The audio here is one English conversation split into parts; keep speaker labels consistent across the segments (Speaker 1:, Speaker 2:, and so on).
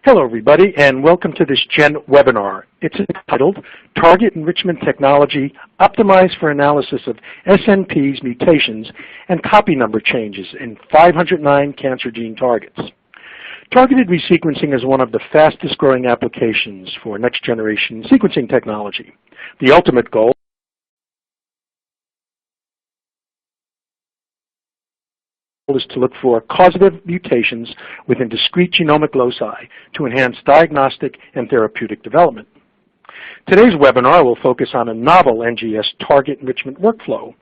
Speaker 1: Hello everybody, and welcome to this GEN webinar. It's entitled Target Enrichment Technology Optimized for Analysis of SNPs, Mutations, and Copy Number Changes in 509 Cancer Gene Targets. Targeted resequencing is one of the fastest growing applications for next generation sequencing technology. The ultimate goal is to look for causative mutations within discrete genomic loci to enhance diagnostic and therapeutic development. Today's webinar will focus on a novel NGS target enrichment workflow.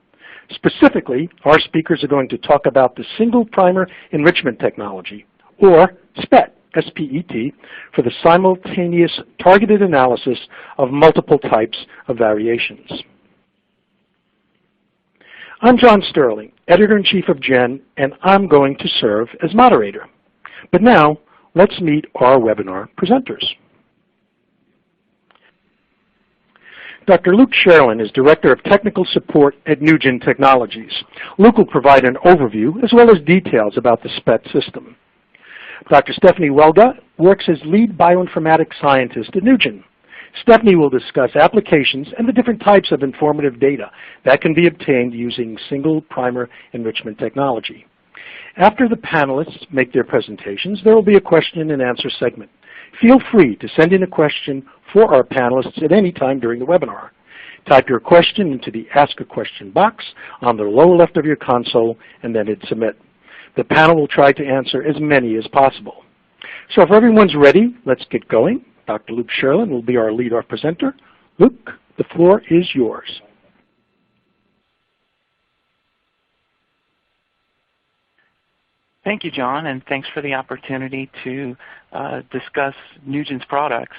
Speaker 1: Specifically, our speakers are going to talk about the Single Primer Enrichment Technology, or SPET, S-P-E-T, for the simultaneous targeted analysis of multiple types of variations. I'm John Sterling, Editor-in-Chief of GEN, and I'm going to serve as moderator. But now, let's meet our webinar presenters. Dr. Luke Sherlin is Director of Technical Support at NuGEN Technologies. Luke will provide an overview as well as details about the SPET system. Dr. Stephanie Welga works as Lead Bioinformatics Scientist at NuGEN. Stephanie will discuss applications and the different types of informative data that can be obtained using Single Primer Enrichment Technology. After the panelists make their presentations, there will be a question and answer segment. Feel free to send in a question for our panelists at any time during the webinar. Type your question into the Ask a Question box on the lower left of your console and then hit Submit. The panel will try to answer as many as possible. So if everyone's ready, let's get going. Dr. Luke Sherlin will be our lead presenter. Luke, the floor is yours.
Speaker 2: Thank you, John, and thanks for the opportunity to discuss NuGEN's products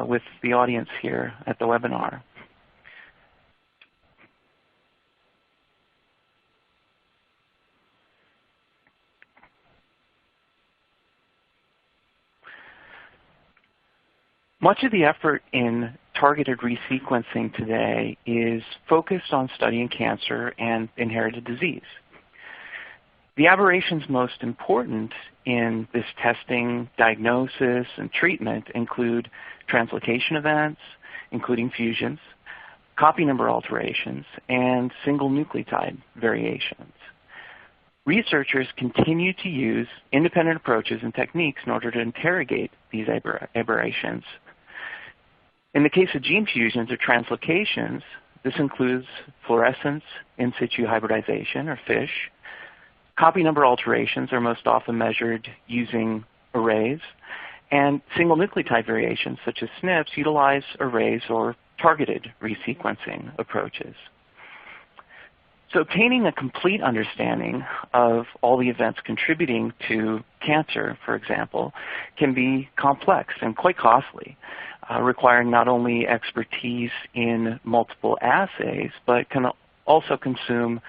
Speaker 2: with the audience here at the webinar. Much of the effort in targeted resequencing today is focused on studying cancer and inherited disease. The aberrations most important in this testing, diagnosis, and treatment include translocation events, including fusions, copy number alterations, and single nucleotide variations. Researchers continue to use independent approaches and techniques in order to interrogate these aberrations. In the case of gene fusions or translocations, this includes fluorescence in situ hybridization, or FISH. Copy number alterations are most often measured using arrays, and single nucleotide variations, such as SNPs, utilize arrays or targeted resequencing approaches. So obtaining a complete understanding of all the events contributing to cancer, for example, can be complex and quite costly, requiring not only expertise in multiple assays, but can also consume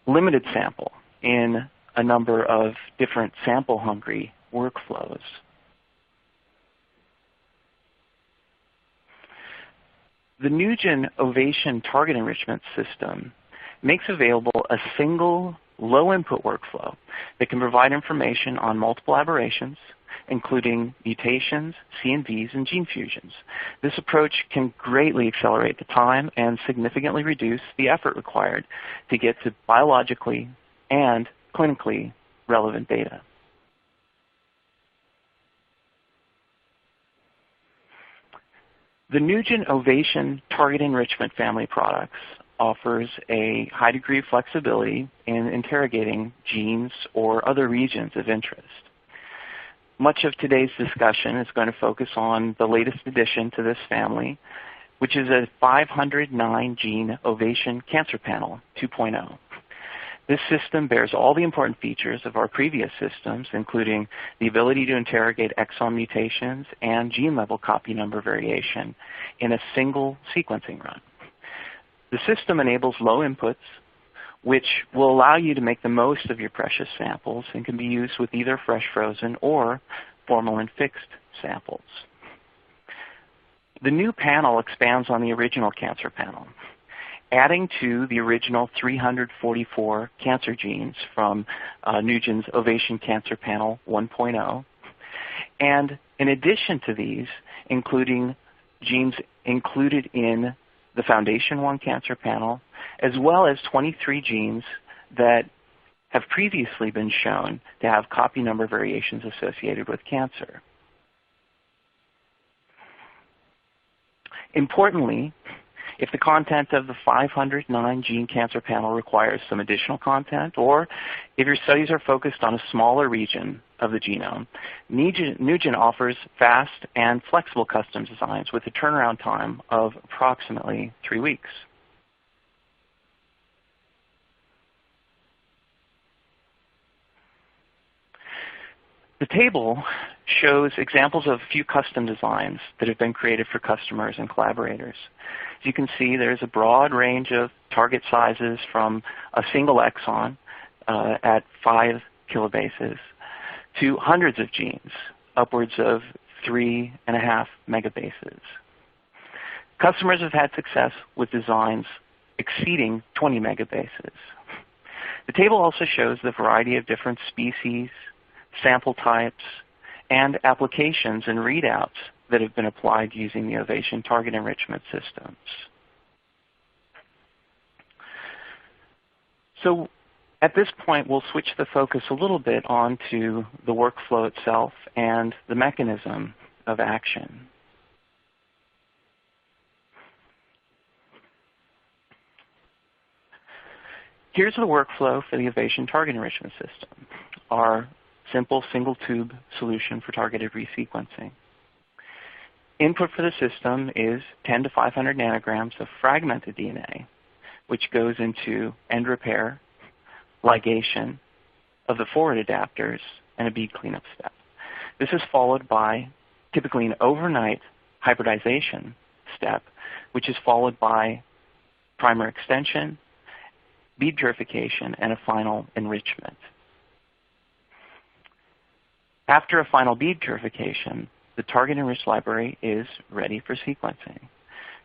Speaker 2: limited sample in a number of different sample-hungry workflows. The NuGEN Ovation Target Enrichment System makes available a single low-input workflow that can provide information on multiple aberrations, including mutations, CNVs, and gene fusions. This approach can greatly accelerate the time and significantly reduce the effort required to get to biologically and clinically relevant data. The NuGEN Ovation Target Enrichment family of products offers a high degree of flexibility in interrogating genes or other regions of interest. Much of today's discussion is going to focus on the latest addition to this family, which is a 509-gene Ovation Cancer Panel 2.0. This system bears all the important features of our previous systems, including the ability to interrogate exon mutations and gene-level copy number variation in a single sequencing run. The system enables low inputs, which will allow you to make the most of your precious samples and can be used with either fresh frozen or formalin-fixed samples. The new panel expands on the original cancer panel, adding to the original 344 cancer genes from NuGEN's Ovation Cancer Panel 1.0 And in addition to these, including genes included in the Foundation 1 cancer panel, as well as 23 genes that have previously been shown to have copy number variations associated with cancer. Importantly, if the content of the 509 gene cancer panel requires some additional content, or if your studies are focused on a smaller region of the genome, NuGEN offers fast and flexible custom designs with a turnaround time of approximately 3 weeks. The table shows examples of a few custom designs that have been created for customers and collaborators. As you can see, there's a broad range of target sizes from a single exon at 5 kilobases to hundreds of genes, upwards of 3.5 megabases. Customers have had success with designs exceeding 20 megabases. The table also shows the variety of different species, sample types, and applications and readouts that have been applied using the Ovation Target Enrichment Systems. So at this point, we'll switch the focus a little bit onto the workflow itself and the mechanism of action. Here's the workflow for the Ovation Target Enrichment System, our simple single-tube solution for targeted resequencing. Input for the system is 10 to 500 nanograms of fragmented DNA, which goes into end repair, ligation of the forward adapters, and a bead cleanup step. This is followed by typically an overnight hybridization step, which is followed by primer extension, bead purification, and a final enrichment. After a final bead purification, the target enriched library is ready for sequencing.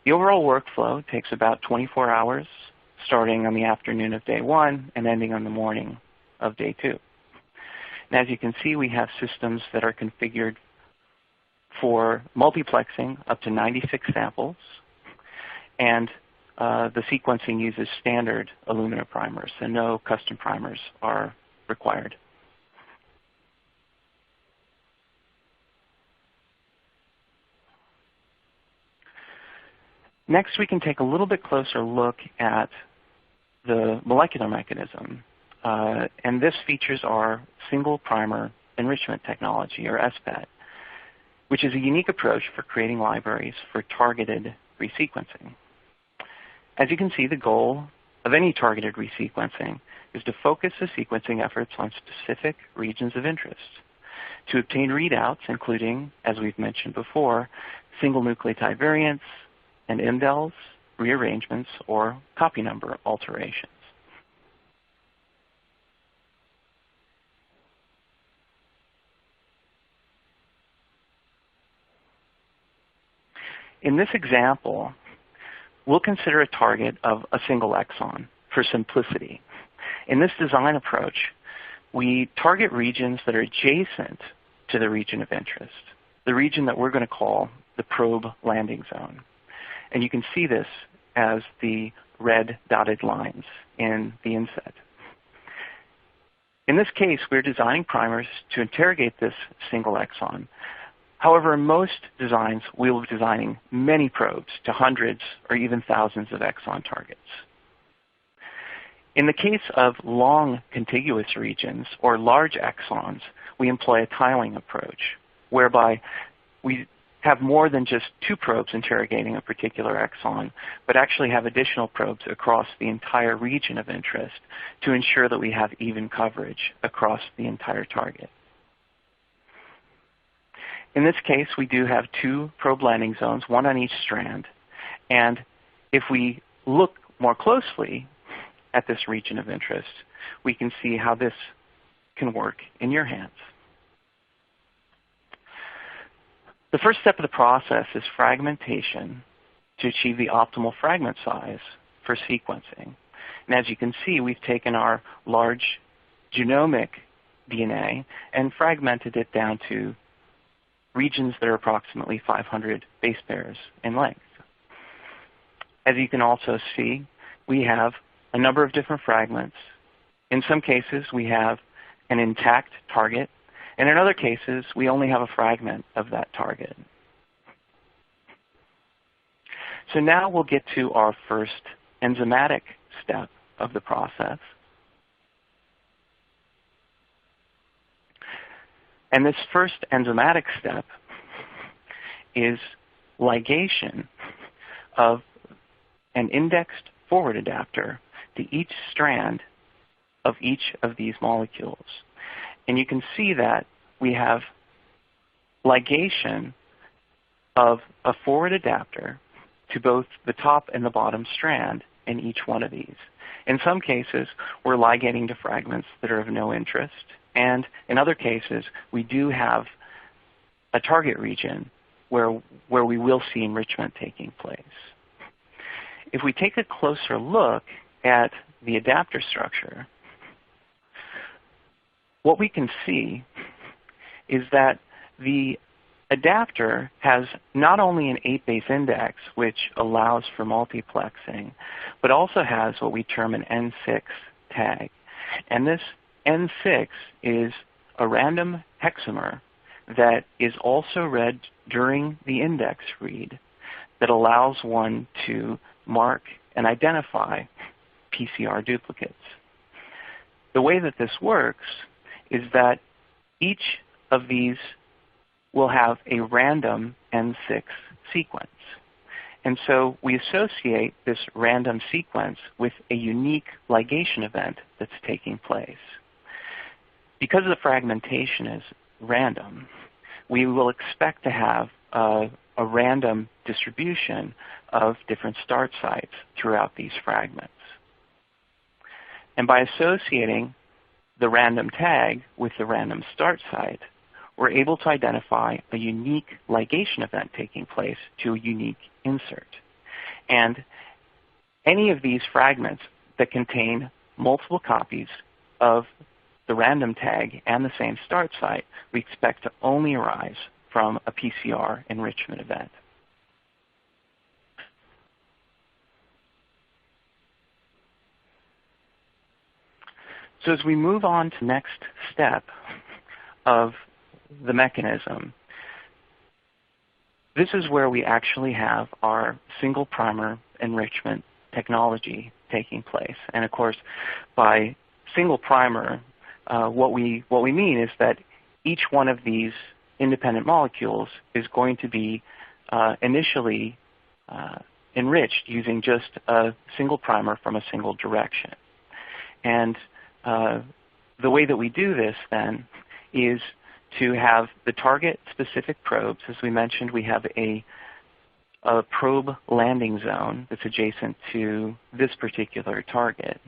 Speaker 2: The overall workflow takes about 24 hours, starting on the afternoon of day 1 and ending on the morning of day 2. And as you can see, we have systems that are configured for multiplexing up to 96 samples, and the sequencing uses standard Illumina primers, and no custom primers are required. Next, we can take a little bit closer look at the molecular mechanism, and this features our Single Primer Enrichment Technology, or SPET, which is a unique approach for creating libraries for targeted resequencing. As you can see, the goal of any targeted resequencing is to focus the sequencing efforts on specific regions of interest to obtain readouts, including, as we've mentioned before, single nucleotide variants, and indels, rearrangements, or copy number alterations. In this example, we'll consider a target of a single exon for simplicity. In this design approach, we target regions that are adjacent to the region of interest, the region that we're going to call the probe landing zone. And you can see this as the red dotted lines in the inset. In this case, we're designing primers to interrogate this single exon. However, in most designs, we will be designing many probes to hundreds or even thousands of exon targets. In the case of long contiguous regions or large exons, we employ a tiling approach, whereby we have more than just 2 probes interrogating a particular exon, but actually have additional probes across the entire region of interest to ensure that we have even coverage across the entire target. In this case, we do have 2 probe landing zones, 1 on each strand. And if we look more closely at this region of interest, we can see how this can work in your hands. The first step of the process is fragmentation to achieve the optimal fragment size for sequencing. And as you can see, we've taken our large genomic DNA and fragmented it down to regions that are approximately 500 base pairs in length. As you can also see, we have a number of different fragments. In some cases, we have an intact target, and in other cases, we only have a fragment of that target. So now we'll get to our first enzymatic step of the process. And this first enzymatic step is ligation of an indexed forward adapter to each strand of each of these molecules. And you can see that we have ligation of a forward adapter to both the top and the bottom strand in each one of these. In some cases, we're ligating to fragments that are of no interest, and in other cases, we do have a target region where we will see enrichment taking place. If we take a closer look at the adapter structure, what we can see is that the adapter has not only an 8-base index, which allows for multiplexing, but also has what we term an N6 tag. And this N6 is a random hexamer that is also read during the index read that allows one to mark and identify PCR duplicates. The way that this works is that each of these will have a random N6 sequence. And so we associate this random sequence with a unique ligation event that's taking place. Because the fragmentation is random, we will expect to have a random distribution of different start sites throughout these fragments. And by associating the random tag with the random start site, we're able to identify a unique ligation event taking place to a unique insert. And any of these fragments that contain multiple copies of the random tag and the same start site, we expect to only arise from a PCR enrichment event. So as we move on to the next step of the mechanism, this is where we actually have our single primer enrichment technology taking place. And of course, by single primer, what we mean is that each one of these independent molecules is going to be initially enriched using just a single primer from a single direction. And the way that we do this then is to have the target-specific probes. As we mentioned, we have a probe landing zone that's adjacent to this particular target.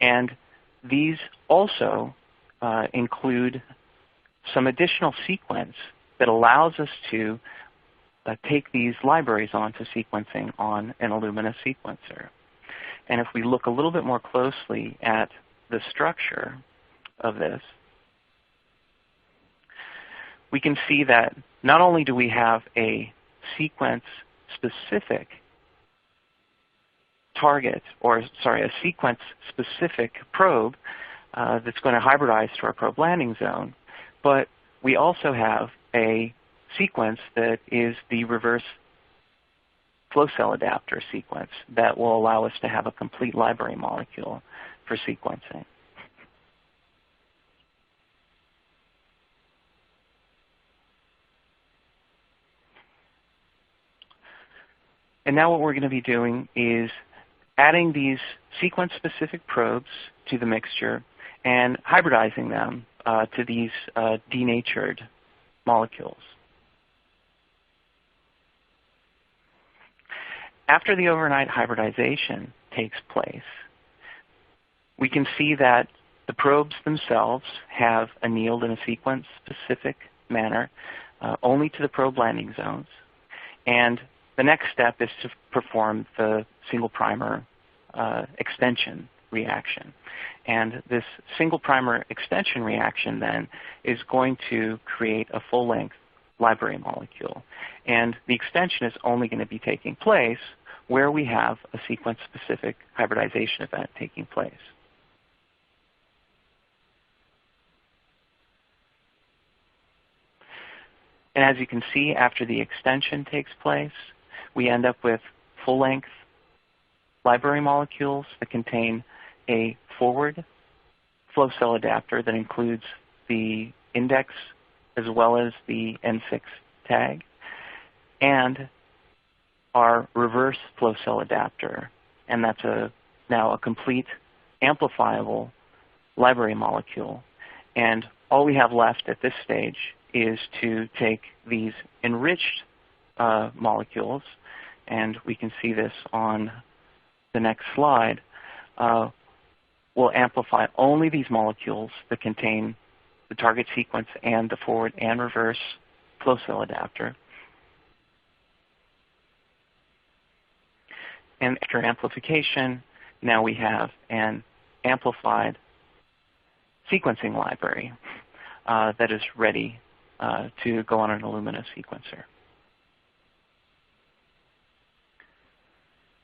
Speaker 2: And these also include some additional sequence that allows us to take these libraries onto sequencing on an Illumina sequencer. And if we look a little bit more closely at the structure of this, we can see that not only do we have a sequence-specific target, or sorry, a sequence-specific probe that's going to hybridize to our probe landing zone, but we also have a sequence that is the reverse flow cell adapter sequence that will allow us to have a complete library molecule for sequencing. And now what we're going to be doing is adding these sequence-specific probes to the mixture and hybridizing them to these denatured molecules. After the overnight hybridization takes place, we can see that the probes themselves have annealed in a sequence-specific manner only to the probe landing zones. And the next step is to perform the single primer extension reaction. And this single primer extension reaction then is going to create a full-length library molecule. And the extension is only going to be taking place where we have a sequence-specific hybridization event taking place. And as you can see, after the extension takes place, we end up with full-length library molecules that contain a forward flow cell adapter that includes the index as well as the N6 tag, and our reverse flow cell adapter. And that's now a complete amplifiable library molecule. And all we have left at this stage is to take these enriched molecules, and we can see this on the next slide. We'll amplify only these molecules that contain the target sequence and the forward and reverse flow cell adapter. And after amplification, now we have an amplified sequencing library that is ready to go on an Illumina sequencer.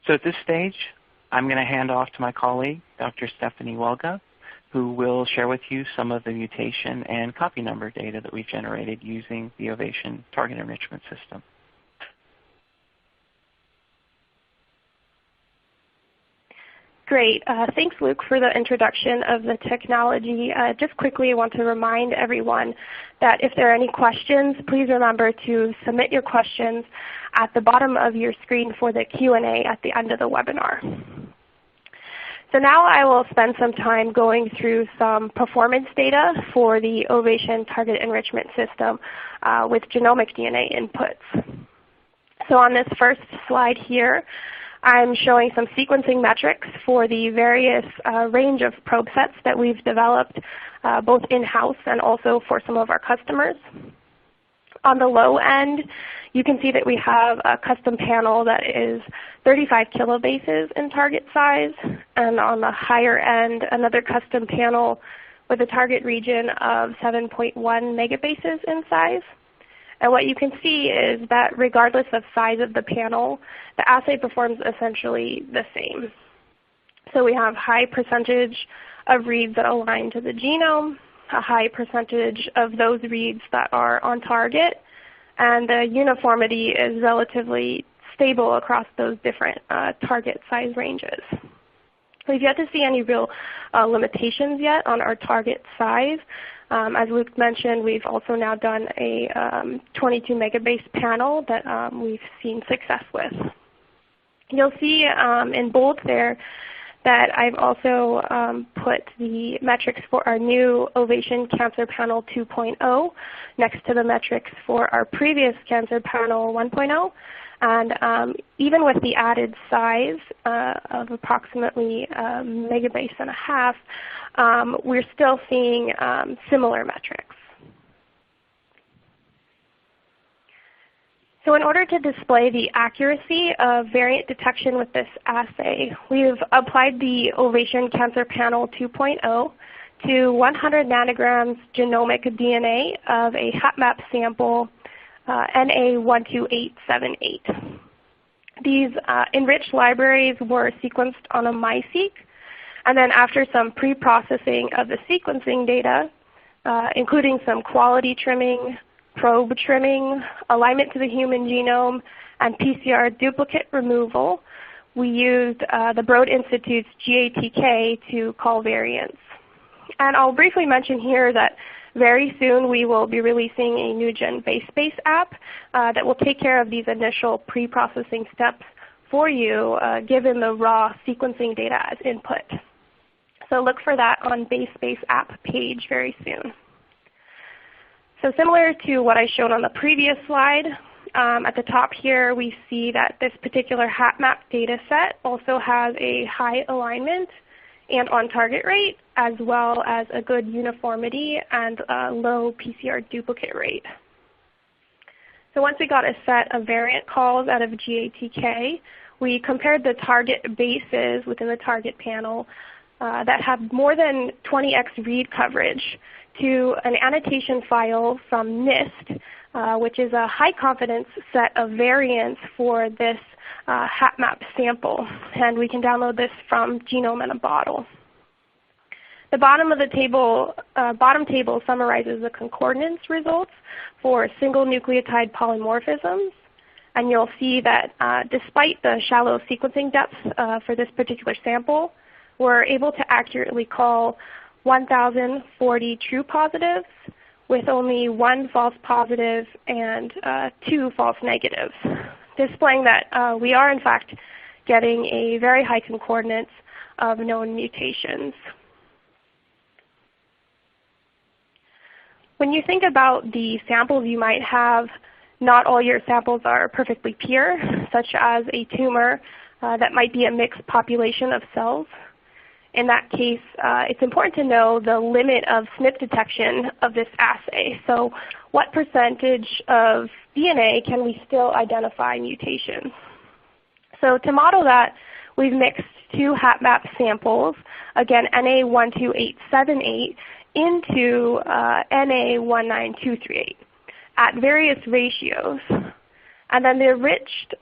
Speaker 2: So at this stage, I'm going to hand off to my colleague, Dr. Stephanie Welga, who will share with you some of the mutation and copy number data that we've generated using the Ovation Target Enrichment System.
Speaker 3: Great. Thanks, Luke, for the introduction of the technology. Just quickly, I want to remind everyone that if there are any questions, please remember to submit your questions at the bottom of your screen for the Q&A at the end of the webinar. So now I will spend some time going through some performance data for the Ovation Target Enrichment System with genomic DNA inputs. So on this first slide here, I'm showing some sequencing metrics for the various range of probe sets that we've developed both in-house and also for some of our customers. On the low end, you can see that we have a custom panel that is 35 kilobases in target size, and on the higher end, another custom panel with a target region of 7.1 megabases in size. And what you can see is that regardless of size of the panel, the assay performs essentially the same. So we have high percentage of reads that align to the genome, a high percentage of those reads that are on target, and the uniformity is relatively stable across those different target size ranges. We've yet to see any real limitations yet on our target size. As Luke mentioned, we've also now done a 22 megabase panel that we've seen success with. You'll see in bold there that I've also put the metrics for our new Ovation Cancer Panel 2.0 next to the metrics for our previous Cancer Panel 1.0. And even with the added size of approximately a megabase and a half, we're still seeing similar metrics. So in order to display the accuracy of variant detection with this assay, we've applied the Ovation Cancer Panel 2.0 to 100 nanograms genomic DNA of a HapMap sample NA12878. These enriched libraries were sequenced on a MiSeq, and then after some pre-processing of the sequencing data, including some quality trimming, probe trimming, alignment to the human genome, and PCR duplicate removal, we used the Broad Institute's GATK to call variants. And I'll briefly mention here that very soon we will be releasing a NuGEN base app that will take care of these initial pre-processing steps for you given the raw sequencing data as input. So look for that on base app page very soon. So similar to what I showed on the previous slide, at the top here we see that this particular HapMap data set also has a high alignment and on-target rate, as well as a good uniformity and a low PCR duplicate rate. So once we got a set of variant calls out of GATK, we compared the target bases within the target panel that have more than 20x read coverage to an annotation file from NIST which is a high confidence set of variants for this HapMap sample. And we can download this from Genome in a Bottle. The bottom table summarizes the concordance results for single nucleotide polymorphisms. And you'll see that despite the shallow sequencing depth for this particular sample, we're able to accurately call 1,040 true positives with only 1 false positive and 2 false negatives, displaying that we are in fact getting a very high concordance of known mutations. When you think about the samples you might have, not all your samples are perfectly pure, such as a tumor that might be a mixed population of cells. In that case, it's important to know the limit of SNP detection of this assay. So what percentage of DNA can we still identify mutations? So to model that, we've mixed 2 HapMap samples, again NA12878, into NA19238 at various ratios, and then the enriched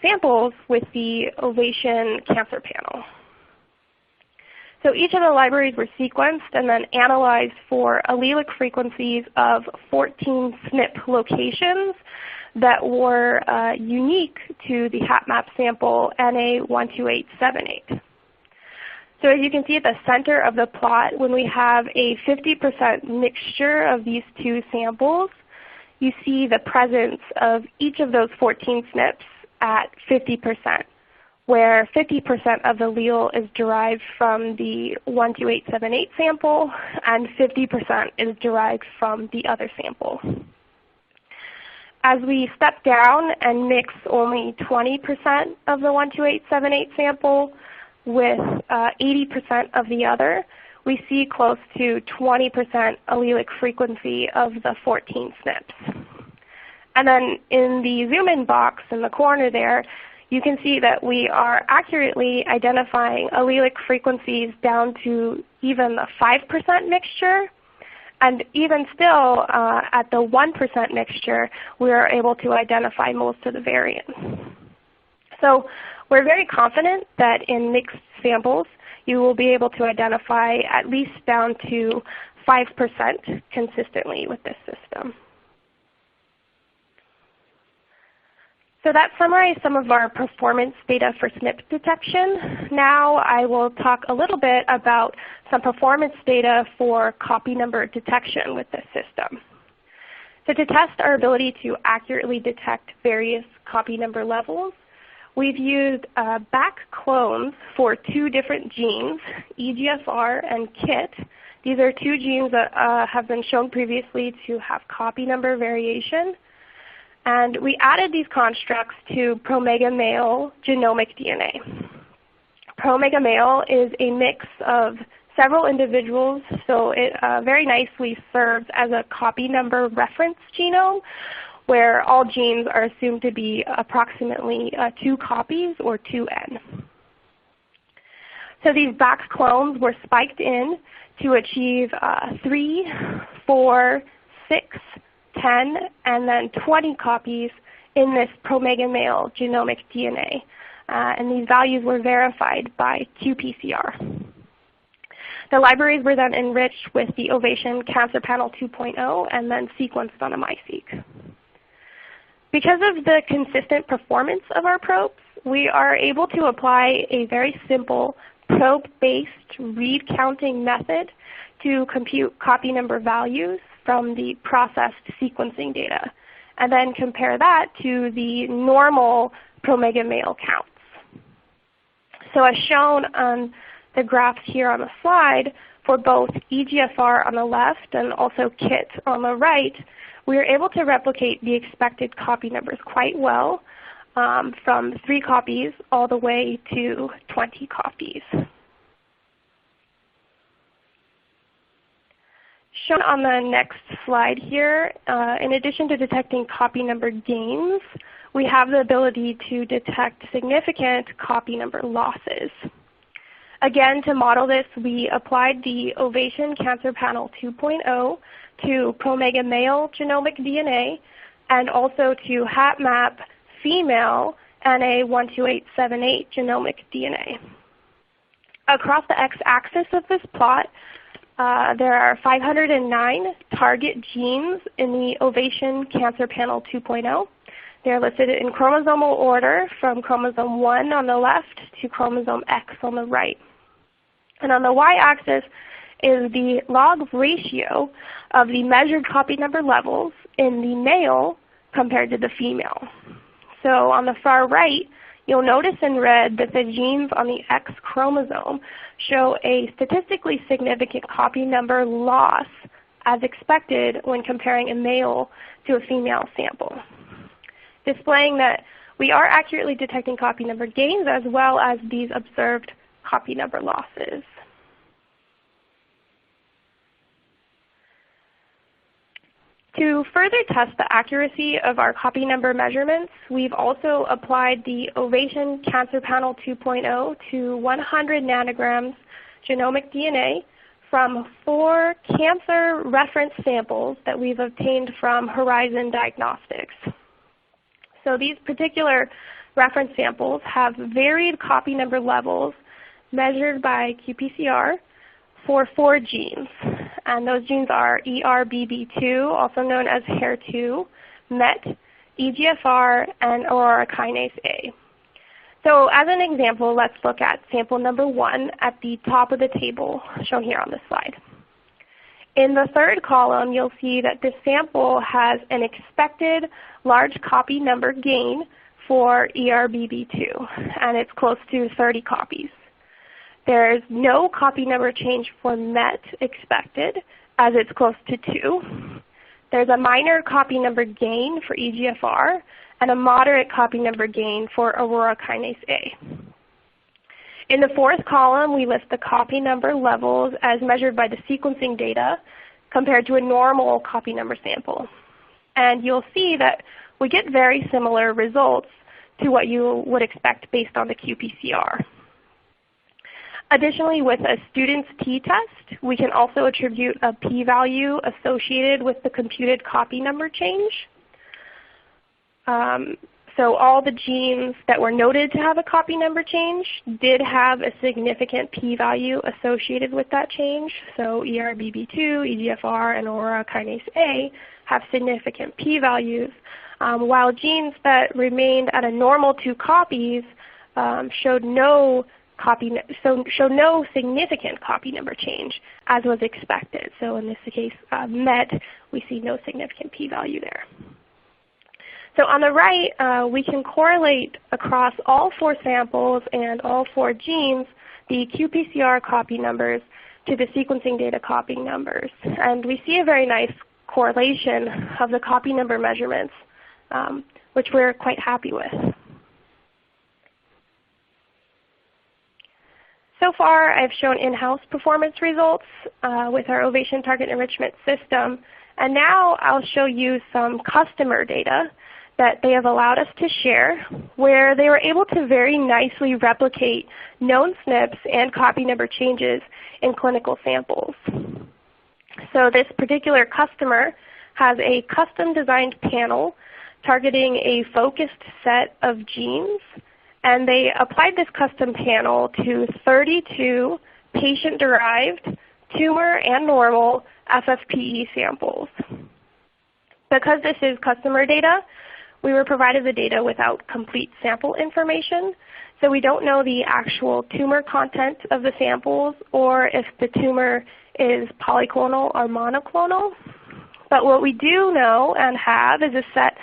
Speaker 3: samples with the Ovation Cancer Panel. So each of the libraries were sequenced and then analyzed for allelic frequencies of 14 SNP locations that were unique to the HapMap sample NA12878. So as you can see at the center of the plot, when we have a 50% mixture of these 2 samples, you see the presence of each of those 14 SNPs at 50%, where 50% of the allele is derived from the 12878 sample and 50% is derived from the other sample. As we step down and mix only 20% of the 12878 sample with 80% of the other, we see close to 20% allelic frequency of the 14 SNPs. And then in the zoom-in box in the corner there, you can see that we are accurately identifying allelic frequencies down to even the 5% mixture. And even still, at the 1% mixture, we are able to identify most of the variants. So we're very confident that in mixed samples, you will be able to identify at least down to 5% consistently with this system. So that summarized some of our performance data for SNP detection. Now I will talk a little bit about some performance data for copy number detection with this system. So to test our ability to accurately detect various copy number levels, we've used back clones for 2 different genes, EGFR and KIT. These are 2 genes that have been shown previously to have copy number variation. And we added these constructs to promega male genomic DNA. Promega male is a mix of several individuals, so it very nicely serves as a copy number reference genome, where all genes are assumed to be approximately 2 copies or 2N. So these back clones were spiked in to achieve 3, 4, 6, 10, and then 20 copies in this promega male genomic DNA. And these values were verified by qPCR. The libraries were then enriched with the Ovation Cancer Panel 2.0 and then sequenced on a MiSeq. Because of the consistent performance of our probes, we are able to apply a very simple probe-based read counting method to compute copy number values from the processed sequencing data, and then compare that to the normal promega male counts. So as shown on the graphs here on the slide, for both EGFR on the left and also KIT on the right, we are able to replicate the expected copy numbers quite well, from 3 copies all the way to 20 copies. Shown on the next slide here, in addition to detecting copy number gains, we have the ability to detect significant copy number losses. Again, to model this, we applied the Ovation Cancer Panel 2.0 to promega male genomic DNA and also to HapMap female NA12878 genomic DNA. Across the x-axis of this plot, there are 509 target genes in the Ovation Cancer Panel 2.0. They're listed in chromosomal order from chromosome 1 on the left to chromosome X on the right. And on the y-axis is the log ratio of the measured copy number levels in the male compared to the female. So on the far right, you'll notice in red that the genes on the X chromosome show a statistically significant copy number loss as expected when comparing a male to a female sample, displaying that we are accurately detecting copy number gains as well as these observed copy number losses. To further test the accuracy of our copy number measurements, we've also applied the Ovation Cancer Panel 2.0 to 100 nanograms genomic DNA from 4 cancer reference samples that we've obtained from HorizonDx. So these particular reference samples have varied copy number levels measured by qPCR for 4 genes. And those genes are ERBB2, also known as HER2, MET, EGFR, and aurora kinase A. So as an example, let's look at sample number 1 at the top of the table shown here on this slide. In the third column, you'll see that this sample has an expected large copy number gain for ERBB2, and it's close to 30 copies. There's no copy number change for MET expected, as it's close to 2. There's a minor copy number gain for EGFR, and a moderate copy number gain for aurora kinase A. In the fourth column, we list the copy number levels as measured by the sequencing data compared to a normal copy number sample. And you'll see that we get very similar results to what you would expect based on the qPCR. Additionally, with a student's t-test, we can also attribute a p-value associated with the computed copy number change. So all the genes that were noted to have a copy number change did have a significant p-value associated with that change. So ERBB2, EGFR, and aurora kinase A have significant p-values, while genes that remained at a normal 2 copies showed no significant copy number change, as was expected. So in this case, MET, we see no significant p-value there. So on the right, we can correlate across all 4 samples and all 4 genes the qPCR copy numbers to the sequencing data copy numbers. And we see a very nice correlation of the copy number measurements, which we're quite happy with. So far, I've shown in-house performance results with our Ovation Target Enrichment System. And now I'll show you some customer data that they have allowed us to share, where they were able to very nicely replicate known SNPs and copy number changes in clinical samples. So this particular customer has a custom designed panel targeting a focused set of genes, and they applied this custom panel to 32 patient-derived tumor and normal FFPE samples. Because this is customer data, we were provided the data without complete sample information, so we don't know the actual tumor content of the samples or if the tumor is polyclonal or monoclonal. But what we do know and have is a set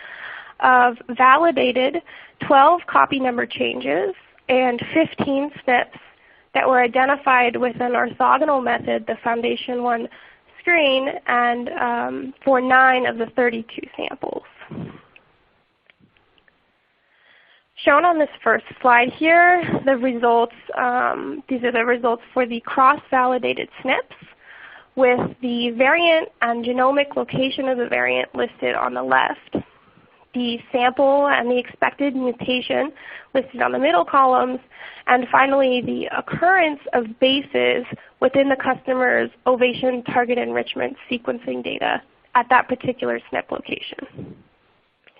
Speaker 3: of validated 12 copy number changes and 15 SNPs that were identified with an orthogonal method, the Foundation 1 screen, and for 9 of the 32 samples. Shown on this first slide here, the results, these are the results for the cross-validated SNPs with the variant and genomic location of the variant listed on the left. the sample and the expected mutation listed on the middle columns, and finally the occurrence of bases within the customer's Ovation Target Enrichment sequencing data at that particular SNP location.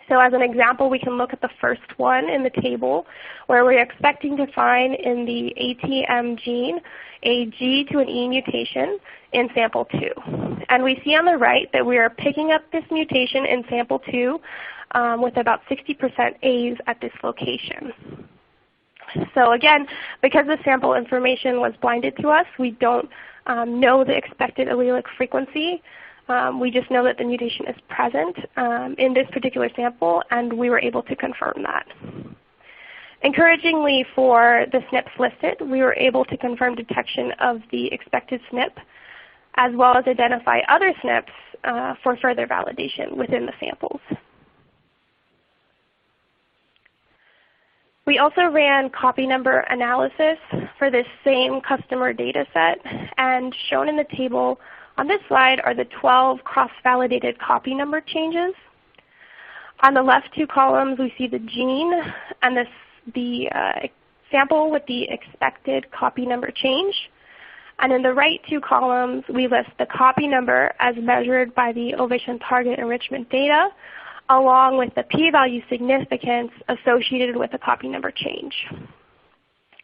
Speaker 3: So as an example, we can look at the first one in the table where we're expecting to find in the ATM gene a G to an E mutation in sample 2. And we see on the right that we are picking up this mutation in sample 2 with about 60% A's at this location. So again, because the sample information was blinded to us, we don't know the expected allelic frequency. We just know that the mutation is present in this particular sample, and we were able to confirm that. Encouragingly for the SNPs listed, we were able to confirm detection of the expected SNP, as well as identify other SNPs for further validation within the samples. We also ran copy number analysis for this same customer data set, and shown in the table on this slide are the 12 cross-validated copy number changes. On the left 2 columns, we see the gene and the sample with the expected copy number change. And in the right 2 columns, we list the copy number as measured by the Ovation Target Enrichment data, along with the p-value significance associated with the copy number change.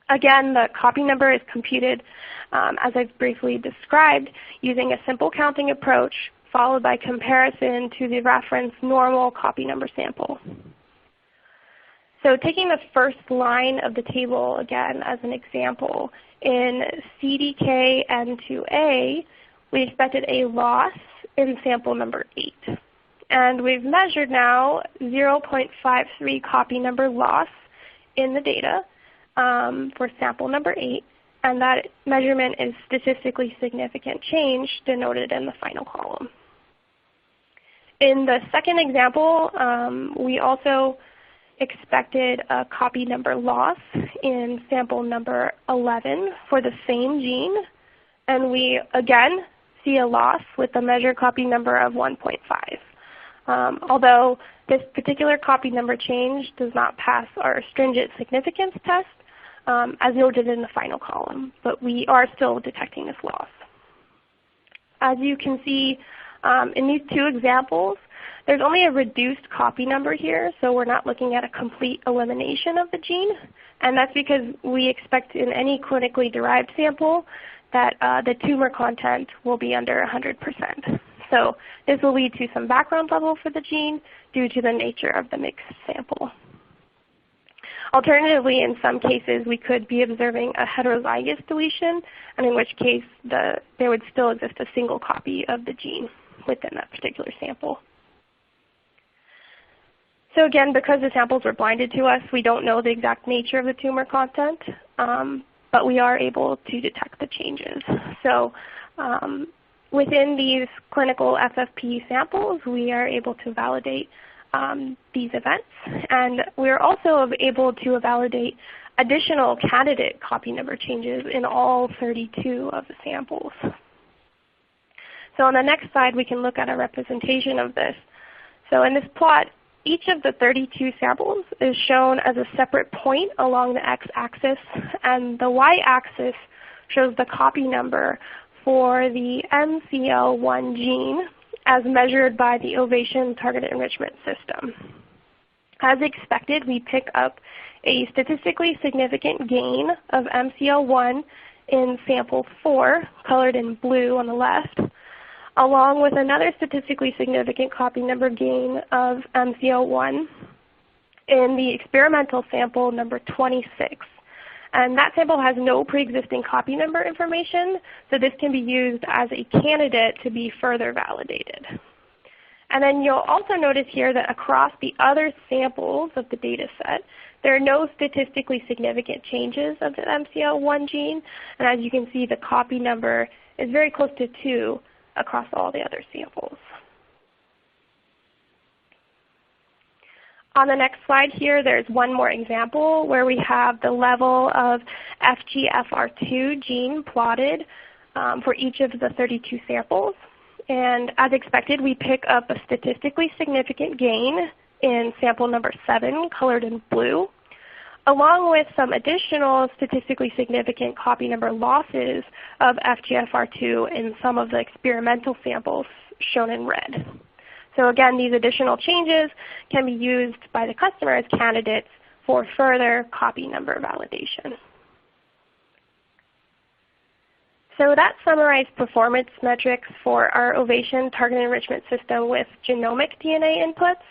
Speaker 3: Again, the copy number is computed, as I've briefly described, using a simple counting approach followed by comparison to the reference normal copy number sample. So taking the first line of the table again as an example, in CDKN2A, we expected a loss in sample number 8. And we've measured now 0.53 copy number loss in the data for sample number 8, and that measurement is statistically significant change denoted in the final column. In the second example, we also expected a copy number loss in sample number 11 for the same gene, and we again see a loss with a measured copy number of 1.5. Although this particular copy number change does not pass our stringent significance test, as noted in the final column, but we are still detecting this loss. As you can see in these 2 examples, there's only a reduced copy number here, so we're not looking at a complete elimination of the gene, and that's because we expect in any clinically derived sample that the tumor content will be under 100%. So this will lead to some background level for the gene due to the nature of the mixed sample. Alternatively, in some cases, we could be observing a heterozygous deletion, and in which case there would still exist a single copy of the gene within that particular sample. So again, because the samples were blinded to us, we don't know the exact nature of the tumor content, but we are able to detect the changes. So within these clinical FFPE samples, we are able to validate these events, and we're also able to validate additional candidate copy number changes in all 32 of the samples. So on the next slide, we can look at a representation of this. So in this plot, each of the 32 samples is shown as a separate point along the x-axis, and the y-axis shows the copy number for the MCL1 gene as measured by the Ovation Target Enrichment System. As expected, we pick up a statistically significant gain of MCL1 in sample 4, colored in blue on the left, along with another statistically significant copy number gain of MCL1 in the experimental sample number 26. And that sample has no pre-existing copy number information, so this can be used as a candidate to be further validated. And then you'll also notice here that across the other samples of the data set, there are no statistically significant changes of the MCL1 gene, and as you can see, the copy number is very close to 2 across all the other samples. On the next slide here, there's one more example where we have the level of FGFR2 gene plotted for each of the 32 samples. And as expected, we pick up a statistically significant gain in sample number 7, colored in blue, along with some additional statistically significant copy number losses of FGFR2 in some of the experimental samples shown in red. So again, these additional changes can be used by the customer as candidates for further copy number validation. So that summarized performance metrics for our Ovation Target Enrichment System with genomic DNA inputs.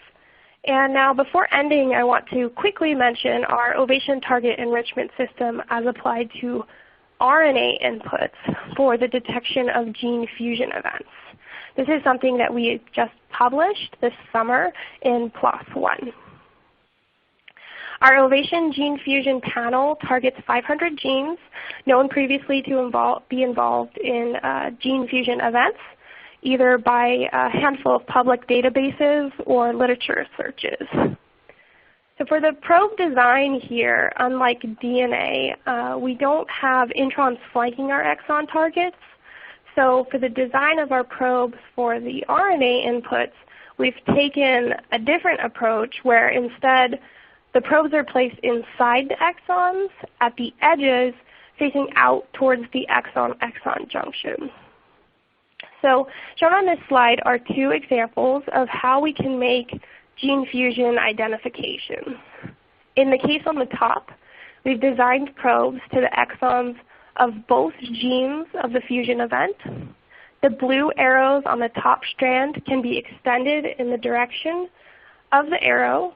Speaker 3: And now before ending, I want to quickly mention our Ovation Target Enrichment System as applied to RNA inputs for the detection of gene fusion events. This is something that we just published this summer in PLOS One. Our Ovation Gene Fusion Panel targets 500 genes known previously to be involved in gene fusion events, either by a handful of public databases or literature searches. So for the probe design here, unlike DNA, we don't have introns flanking our exon targets. So for the design of our probes for the RNA inputs, we've taken a different approach where instead the probes are placed inside the exons at the edges facing out towards the exon-exon junction. So shown on this slide are 2 examples of how we can make gene fusion identifications. In the case on the top, we've designed probes to the exons of both genes of the fusion event. The blue arrows on the top strand can be extended in the direction of the arrow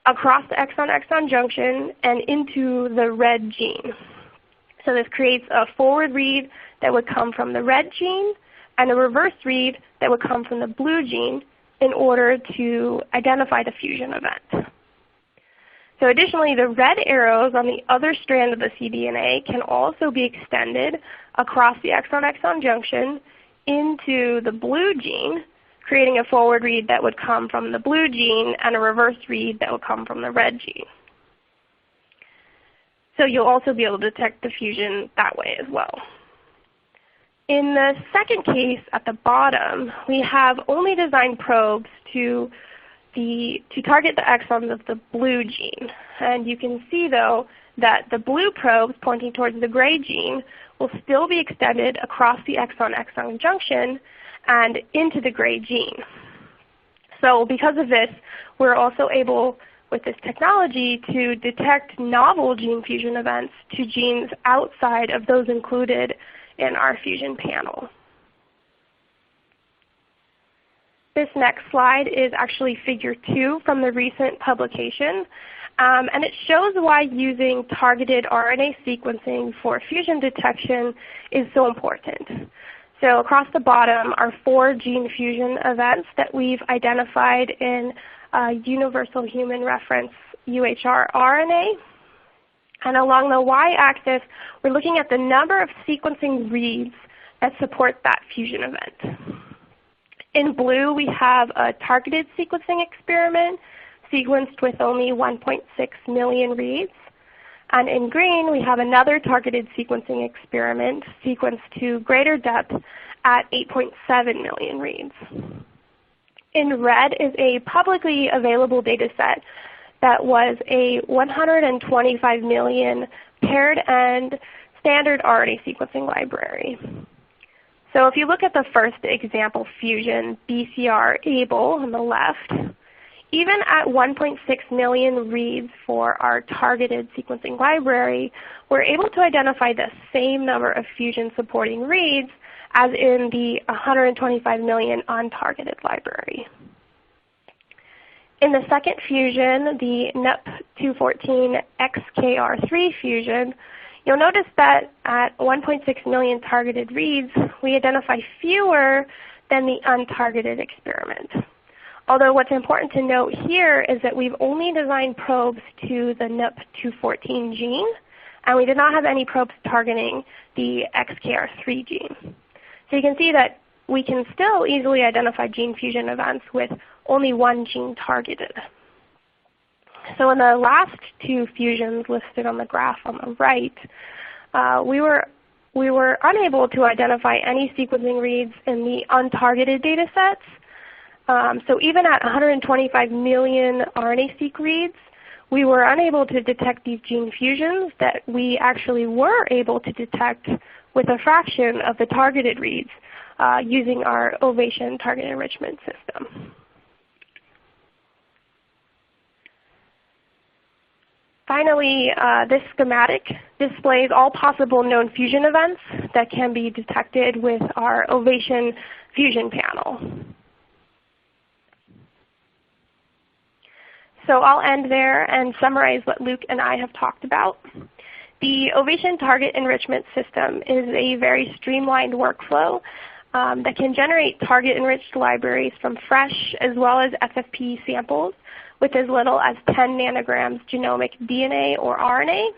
Speaker 3: across the exon-exon junction and into the red gene. So this creates a forward read that would come from the red gene and a reverse read that would come from the blue gene in order to identify the fusion event. So additionally, the red arrows on the other strand of the cDNA can also be extended across the exon-exon junction into the blue gene, creating a forward read that would come from the blue gene and a reverse read that would come from the red gene. So you'll also be able to detect the fusion that way as well. In the second case at the bottom, we have only designed probes to target the exons of the blue gene. And you can see though that the blue probes pointing towards the gray gene will still be extended across the exon-exon junction and into the gray gene. So because of this, we're also able with this technology to detect novel gene fusion events to genes outside of those included in our fusion panel. This next slide is actually figure 2 from the recent publication, and it shows why using targeted RNA sequencing for fusion detection is so important. So across the bottom are 4 gene fusion events that we've identified in Universal Human Reference UHR RNA. And along the y-axis, we're looking at the number of sequencing reads that support that fusion event. In blue, we have a targeted sequencing experiment sequenced with only 1.6 million reads. And in green, we have another targeted sequencing experiment sequenced to greater depth at 8.7 million reads. In red is a publicly available data set that was a 125 million paired end standard RNA sequencing library. So if you look at the first example fusion, BCR-ABL on the left, even at 1.6 million reads for our targeted sequencing library, we're able to identify the same number of fusion supporting reads as in the 125 million untargeted library. In the second fusion, the NUP214XKR3 fusion, you'll notice that at 1.6 million targeted reads, we identify fewer than the untargeted experiment. Although what's important to note here is that we've only designed probes to the NUP214 gene, and we did not have any probes targeting the XKR3 gene. So you can see that we can still easily identify gene fusion events with only 1 gene targeted. So in the last 2 fusions listed on the graph on the right, we were unable to identify any sequencing reads in the untargeted data sets. So even at 125 million RNA-seq reads, we were unable to detect these gene fusions that we actually were able to detect with a fraction of the targeted reads using our Ovation Target Enrichment System. Finally, this schematic displays all possible known fusion events that can be detected with our Ovation Fusion Panel. So I'll end there and summarize what Luke and I have talked about. The Ovation Target Enrichment System is a very streamlined workflow that can generate target-enriched libraries from fresh as well as FFPE samples with as little as 10 nanograms genomic DNA or RNA.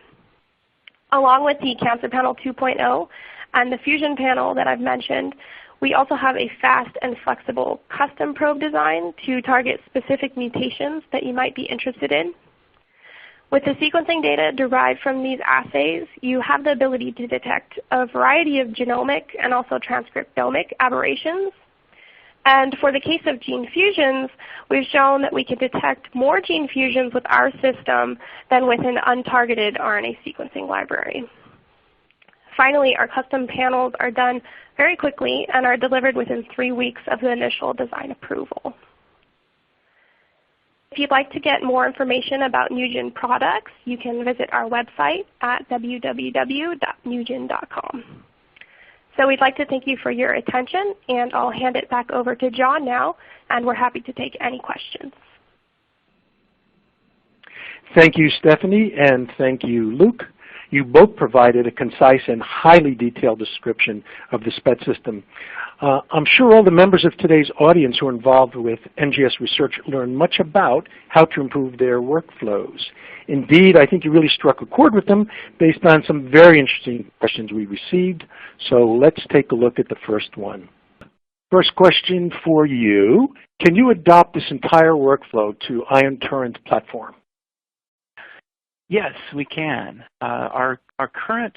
Speaker 3: Along with the Cancer Panel 2.0 and the Fusion Panel that I've mentioned, we also have a fast and flexible custom probe design to target specific mutations that you might be interested in. With the sequencing data derived from these assays, you have the ability to detect a variety of genomic and also transcriptomic aberrations. And for the case of gene fusions, we've shown that we can detect more gene fusions with our system than with an untargeted RNA sequencing library. Finally, our custom panels are done very quickly and are delivered within 3 weeks of the initial design approval. If you'd like to get more information about NuGEN products, you can visit our website at www.nugen.com. So we'd like to thank you for your attention, and I'll hand it back over to John now, and we're happy to take any questions.
Speaker 1: Thank you, Stephanie, and thank you, Luke. You both provided a concise and highly detailed description of the SPET system. I'm sure all the members of today's audience who are involved with NGS research learned much about how to improve their workflows. Indeed, I think you really struck a chord with them based on some very interesting questions we received. So let's take a look at the first one. First question for you. Can you adopt this entire workflow to Ion Torrent platform?
Speaker 2: Yes, we can. Our current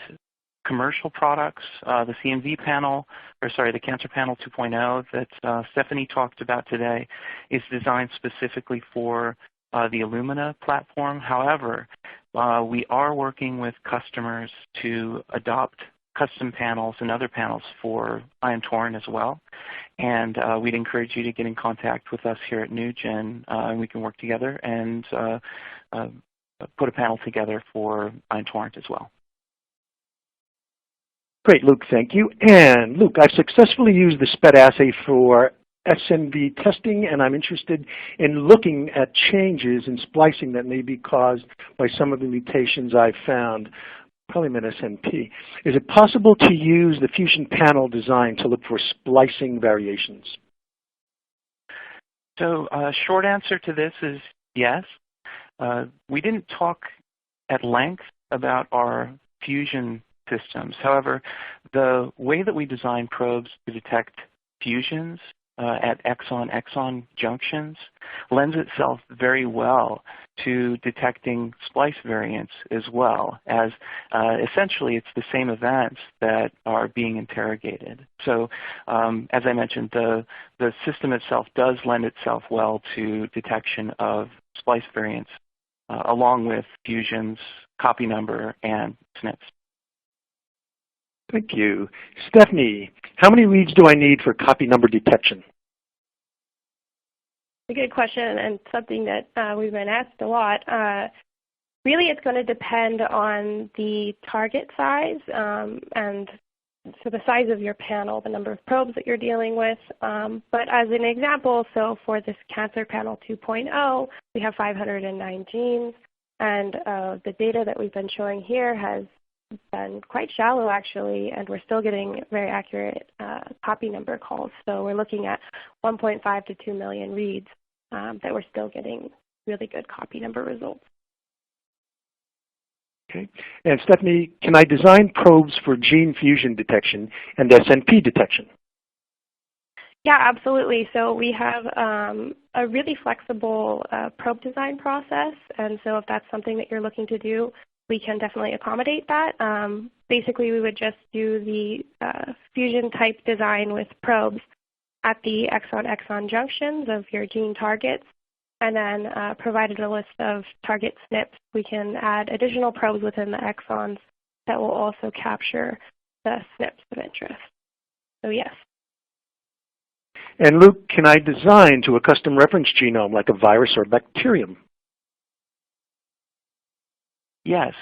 Speaker 2: commercial products, the CNV panel, or sorry, the Cancer Panel 2.0 that Stephanie talked about today, is designed specifically for the Illumina platform. However, we are working with customers to adopt custom panels and other panels for Ion Torrent as well. And we'd encourage you to get in contact with us here at NuGEN, and we can work together and put a panel together for Ion Torrent as well.
Speaker 1: Great, Luke, thank you. And Luke, I've successfully used the SPET assay for SNV testing, and I'm interested in looking at changes in splicing that may be caused by some of the mutations I've found. Probably meant SNP. Is it possible to use the Fusion panel design to look for splicing variations?
Speaker 2: So short answer to this is yes. We didn't talk at length about our fusion systems. However, the way that we design probes to detect fusions at exon-exon junctions lends itself very well to detecting splice variants as well, as essentially it's the same events that are being interrogated. So as I mentioned, the system itself does lend itself well to detection of splice variants along with fusions, copy number, and SNPs.
Speaker 1: Thank you. Stephanie, how many reads do I need for copy number detection?
Speaker 3: A good question, and something that we've been asked a lot. Really, it's going to depend on the target size and so the size of your panel, the number of probes that you're dealing with. But as an example, so for this Cancer Panel 2.0, we have 509 genes, and the data that we've been showing here has been quite shallow actually, and we're still getting very accurate copy number calls. So we're looking at 1.5 to 2 million reads that we're still getting really good copy number results.
Speaker 1: Okay. And Stephanie, can I design probes for gene fusion detection and SNP detection?
Speaker 3: Yeah, absolutely. So we have a really flexible probe design process, and so if that's something that you're looking to do, we can definitely accommodate that. Basically, we would just do the fusion type design with probes at the exon-exon junctions of your gene targets, and then provided a list of target SNPs, we can add additional probes within the exons that will also capture the SNPs of interest. So yes.
Speaker 1: And Luke, can I design to a custom reference genome like a virus or bacterium?
Speaker 2: Yes.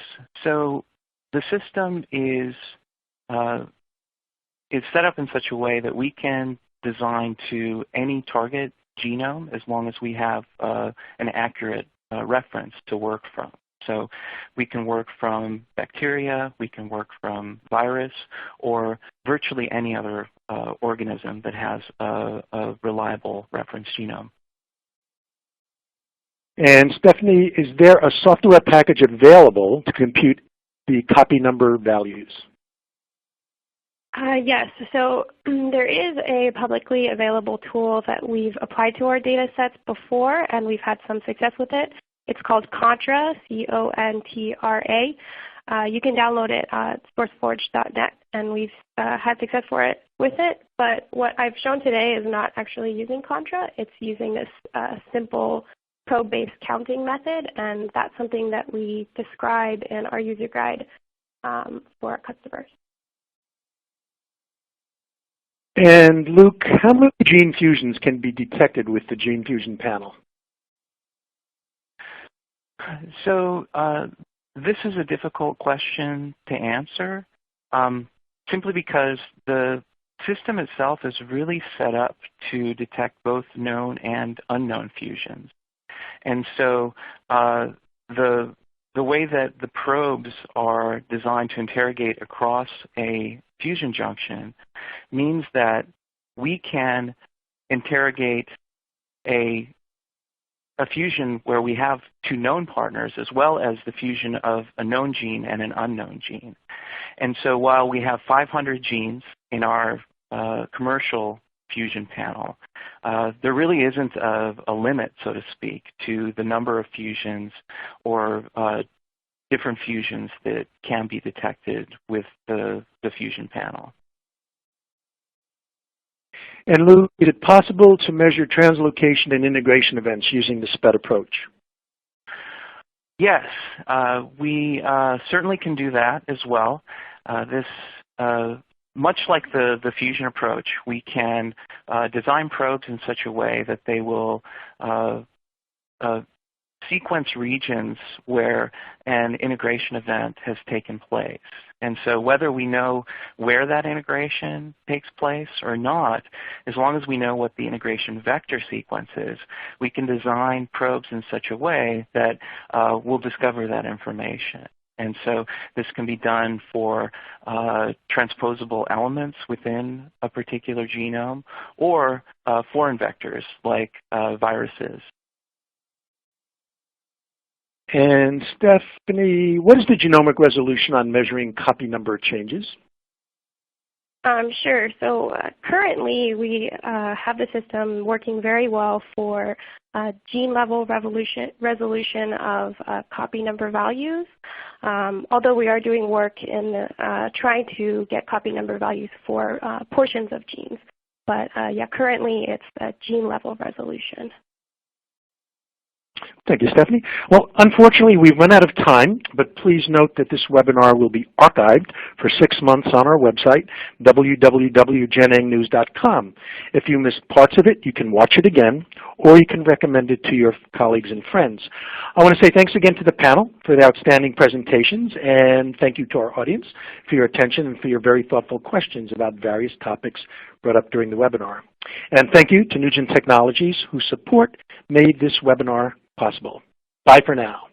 Speaker 2: So the system is set up in such a way that we can design to any target genome as long as we have an accurate reference to work from. So we can work from bacteria, we can work from virus, or virtually any other organism that has a reliable reference genome.
Speaker 1: And Stephanie, is there a software package available to compute the copy number values?
Speaker 3: Yes, so there is a publicly available tool that we've applied to our data sets before, and we've had some success with it. It's called Contra, C-O-N-T-R-A. You can download it at sourceforge.net, and we've had success with it. But what I've shown today is not actually using Contra. It's using this simple probe-based counting method, and that's something that we describe in our user guide for our customers.
Speaker 1: And Luke, how many gene fusions can be detected with the Gene Fusion Panel?
Speaker 2: So this is a difficult question to answer, simply because the system itself is really set up to detect both known and unknown fusions. And so the way that the probes are designed to interrogate across a fusion junction means that we can interrogate a fusion where we have two known partners as well as the fusion of a known gene and an unknown gene. And so while we have 500 genes in our commercial fusion panel, there really isn't a limit, so to speak, to the number of fusions or different fusions that can be detected with the fusion panel.
Speaker 1: And Lou, is it possible to measure translocation and integration events using the SPET approach?
Speaker 2: Yes, we certainly can do that as well. Much like the fusion approach, we can design probes in such a way that they will sequence regions where an integration event has taken place. And so whether we know where that integration takes place or not, as long as we know what the integration vector sequence is, we can design probes in such a way that we'll discover that information. And so this can be done for transposable elements within a particular genome or foreign vectors like viruses.
Speaker 1: And Stephanie, what is the genomic resolution on measuring copy number changes?
Speaker 3: Sure. So currently we have the system working very well for gene-level resolution of copy number values, although we are doing work in trying to get copy number values for portions of genes. But yeah, currently it's gene-level resolution.
Speaker 1: Thank you, Stephanie. Well, unfortunately, we've run out of time, but please note that this webinar will be archived for 6 months on our website, www.genangnews.com. If you missed parts of it, you can watch it again, or you can recommend it to your colleagues and friends. I want to say thanks again to the panel for the outstanding presentations, and thank you to our audience for your attention and for your very thoughtful questions about various topics brought up during the webinar. And thank you to NuGEN Technologies, whose support made this webinar possible. Bye for now.